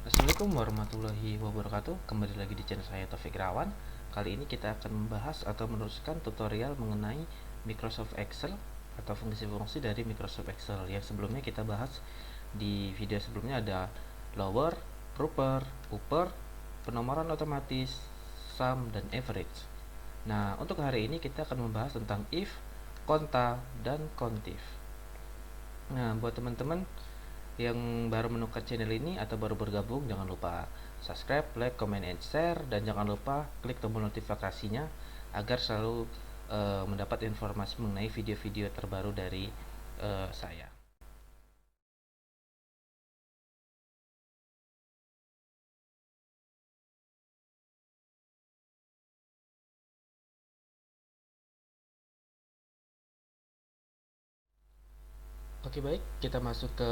Assalamualaikum warahmatullahi wabarakatuh. Kembali lagi di channel saya Taufik Irawan. Kali ini kita akan membahas atau meneruskan tutorial mengenai Microsoft Excel atau fungsi-fungsi dari Microsoft Excel. Yang sebelumnya kita bahas di video sebelumnya ada lower, grouper, upper, penomoran otomatis, sum, dan average. Nah, untuk hari ini kita akan membahas tentang if, konta, dan contif. Nah, buat teman-teman yang baru menemukan channel ini atau baru bergabung, jangan lupa subscribe, like, comment, and share, dan jangan lupa klik tombol notifikasinya agar selalu mendapat informasi mengenai video-video terbaru dari saya. Oke, baik, kita masuk ke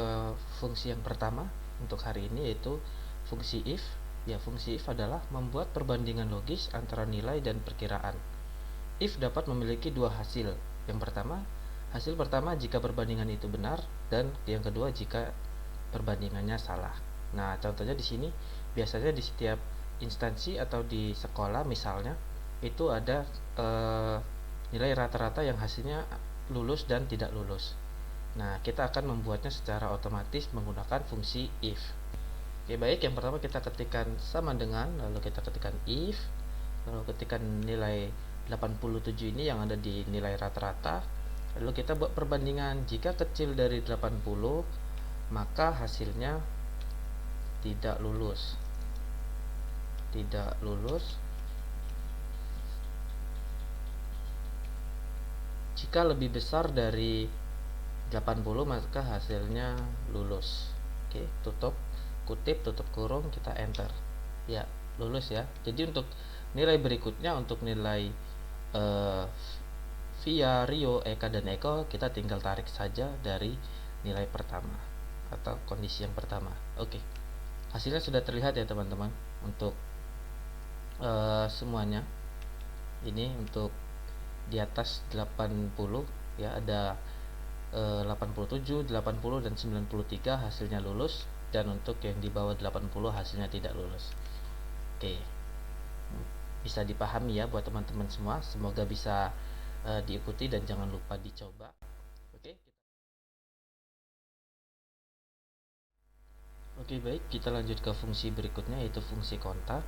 fungsi yang pertama untuk hari ini, yaitu fungsi if. Ya, fungsi if adalah membuat perbandingan logis antara nilai dan perkiraan. If dapat memiliki dua hasil. Yang pertama, hasil pertama jika perbandingan itu benar, dan yang kedua jika perbandingannya salah. Nah, contohnya di sini biasanya di setiap instansi atau di sekolah misalnya itu ada nilai rata-rata yang hasilnya lulus dan tidak lulus. Nah, kita akan membuatnya secara otomatis menggunakan fungsi if. Oke, baik, yang pertama kita ketikkan sama dengan, lalu kita ketikkan if, lalu ketikkan nilai 87 ini yang ada di nilai rata-rata. Lalu kita buat perbandingan, jika kecil dari 80 maka hasilnya tidak lulus. Tidak lulus. Jika lebih besar dari 80 maka hasilnya lulus. Oke, tutup kutip, tutup kurung, kita enter. Ya, lulus ya. Jadi untuk nilai berikutnya, untuk nilai Via, Rio, Eka, dan Eko, kita tinggal tarik saja dari nilai pertama atau kondisi yang pertama. Oke, hasilnya sudah terlihat ya teman-teman untuk semuanya. Ini untuk di atas 80 ya, ada 87, 80, dan 93 hasilnya lulus, dan untuk yang di bawah 80 hasilnya tidak lulus. Oke, bisa dipahami ya buat teman-teman semua. Semoga bisa diikuti dan jangan lupa dicoba. Oke. Oke, baik, kita lanjut ke fungsi berikutnya, yaitu fungsi konta.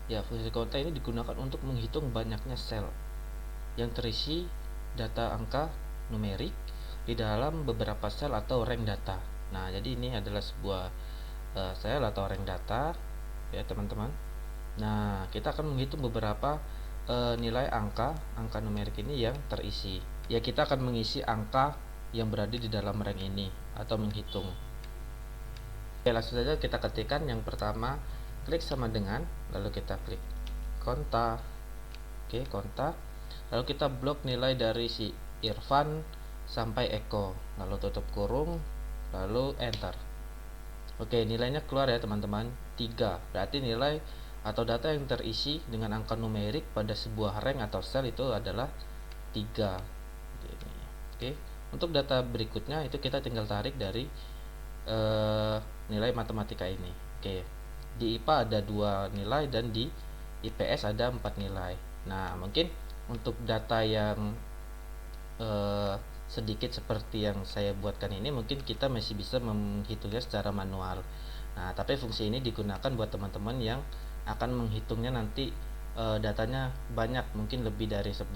Ya, fungsi konta ini digunakan untuk menghitung banyaknya sel yang terisi data angka numerik di dalam beberapa sel atau rank data. Nah, jadi ini adalah sebuah sel atau rank data ya teman-teman. Nah, kita akan menghitung beberapa nilai angka numerik ini yang terisi. Ya, kita akan mengisi angka yang berada di dalam rank ini atau menghitung. Oke, langsung saja kita ketikkan yang pertama, klik sama dengan, lalu kita klik konta. Oke, konta. Lalu kita blok nilai dari si Irfan sampai Eko, lalu tutup kurung, lalu enter. Oke, nilainya keluar ya teman-teman, 3. Berarti nilai atau data yang terisi dengan angka numerik pada sebuah rank atau sel itu adalah 3. Oke, untuk data berikutnya itu kita tinggal tarik dari nilai matematika ini. Oke, di IPA ada 2 nilai dan di IPS ada 4 nilai. Nah, mungkin untuk data yang sedikit seperti yang saya buatkan ini, mungkin kita masih bisa menghitungnya secara manual. Nah, tapi fungsi ini digunakan buat teman-teman yang akan menghitungnya nanti datanya banyak, mungkin lebih dari 10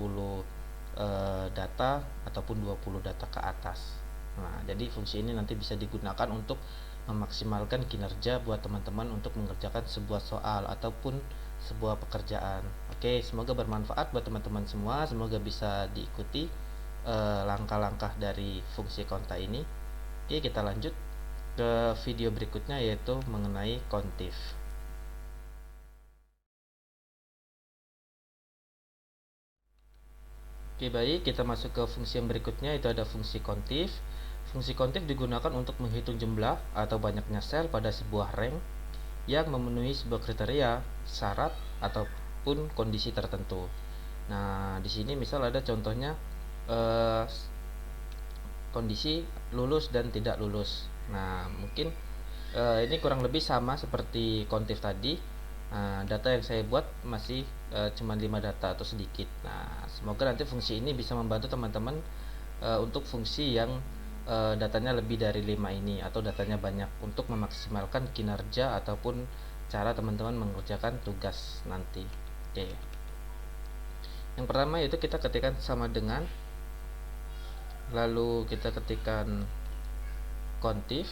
data ataupun 20 data ke atas. Nah, jadi fungsi ini nanti bisa digunakan untuk memaksimalkan kinerja buat teman-teman untuk mengerjakan sebuah soal ataupun sebuah pekerjaan. Oke, semoga bermanfaat buat teman-teman semua. Semoga bisa diikuti langkah-langkah dari fungsi konta ini. Oke, kita lanjut ke video berikutnya, yaitu mengenai kontif. Oke, baik, kita masuk ke fungsi yang berikutnya, itu ada fungsi kontif. Fungsi kontif digunakan untuk menghitung jumlah atau banyaknya sel pada sebuah rank yang memenuhi sebuah kriteria, syarat, ataupun kondisi tertentu. Nah, di sini misal ada contohnya kondisi lulus dan tidak lulus. Nah, mungkin Ini kurang lebih sama seperti kontif tadi. Data yang saya buat masih cuma 5 data atau sedikit. Nah, semoga nanti fungsi ini bisa membantu teman-teman untuk fungsi yang datanya lebih dari 5 ini, atau datanya banyak, untuk memaksimalkan kinerja ataupun cara teman-teman mengerjakan tugas nanti. Oke. Yang pertama yaitu kita ketikkan sama dengan, lalu kita ketikkan kontif.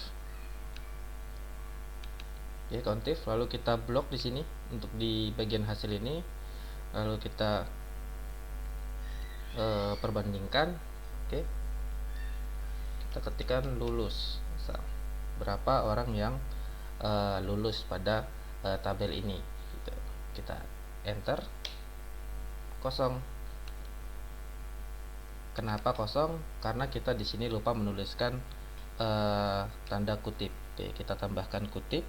Oke, kontif, lalu kita blok di sini untuk di bagian hasil ini, lalu kita perbandingkan. Oke, kita ketikkan lulus, berapa orang yang lulus pada tabel ini gitu. Kita enter, kosong. Kenapa kosong? Karena kita di sini lupa menuliskan tanda kutip. Oke, kita tambahkan kutip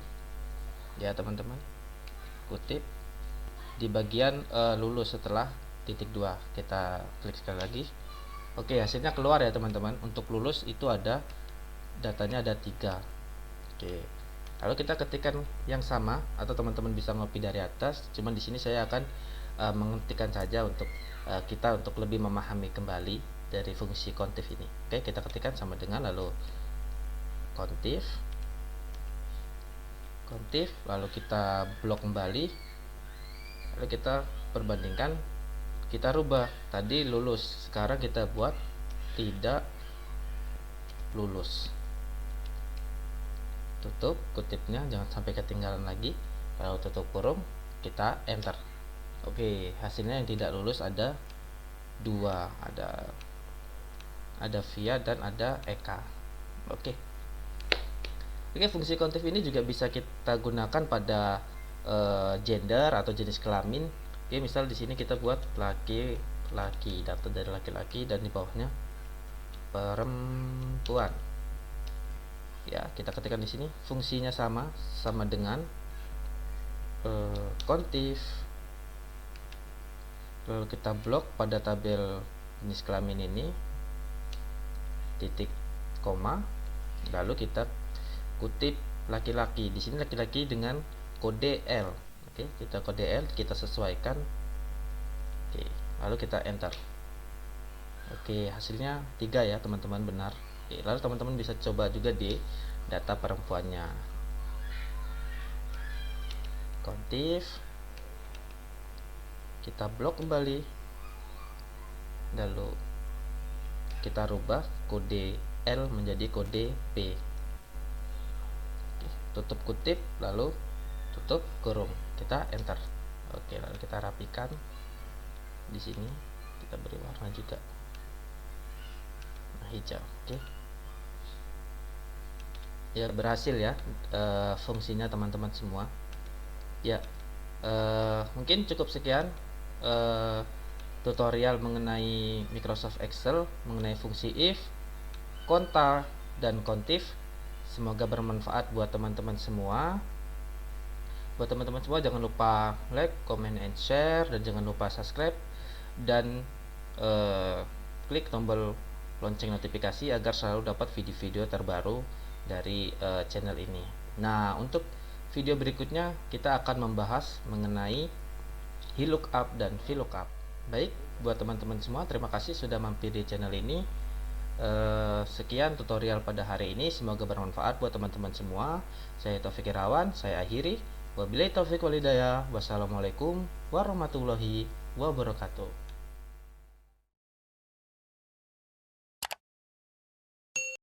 ya teman-teman, kutip di bagian lulus setelah titik 2. Kita klik sekali lagi. Oke, hasilnya keluar ya teman-teman. Untuk lulus itu ada datanya ada 3. Oke, lalu kita ketikkan yang sama, atau teman-teman bisa ngopi dari atas. Cuman di sini saya akan mengetikkan saja untuk kita untuk lebih memahami kembali dari fungsi kontif ini. Oke, kita ketikkan sama dengan, lalu kontif, lalu kita blok kembali, lalu kita perbandingkan, kita rubah. Tadi lulus, sekarang kita buat tidak lulus. Tutup kutipnya, jangan sampai ketinggalan lagi, lalu tutup kurung, kita enter. Oke, hasilnya yang tidak lulus ada 2, ada Via dan ada Eka. Oke, fungsi kontif ini juga bisa kita gunakan pada gender atau jenis kelamin. Oke, misal di sini kita buat laki-laki, data dari laki-laki, dan di bawahnya perempuan. Ya, kita ketikkan di sini, fungsinya sama dengan kontif. Lalu kita blok pada tabel jenis kelamin ini, titik koma, lalu kita kutip laki-laki. Di sini laki-laki dengan kode L. Oke, kita kode L, kita sesuaikan. Oke, lalu kita enter. Oke, hasilnya 3 ya teman-teman, benar. Oke, lalu teman-teman bisa coba juga di data perempuannya. Kontif, kita blok kembali, lalu kita rubah kode L menjadi kode P. Oke, tutup kutip, lalu tutup kurung, kita enter. Oke, lalu kita rapikan di sini, kita beri warna juga hijau. Oke, ya, berhasil ya fungsinya teman-teman semua ya. Mungkin cukup sekian tutorial mengenai Microsoft Excel, mengenai fungsi if, konta, dan kontif. Semoga bermanfaat buat teman-teman semua. Buat teman-teman semua, jangan lupa like, comment, and share, dan jangan lupa subscribe dan klik tombol lonceng notifikasi agar selalu dapat video-video terbaru dari channel ini. Nah, untuk video berikutnya kita akan membahas mengenai VLOOKUP dan VLOOKUP. Baik, buat teman-teman semua, terima kasih sudah mampir di channel ini. Sekian tutorial pada hari ini, semoga bermanfaat buat teman-teman semua. Saya Taufik Irawan, saya akhiri. Wabillahi taufiq wal hidayah. Wassalamualaikum warahmatullahi wabarakatuh.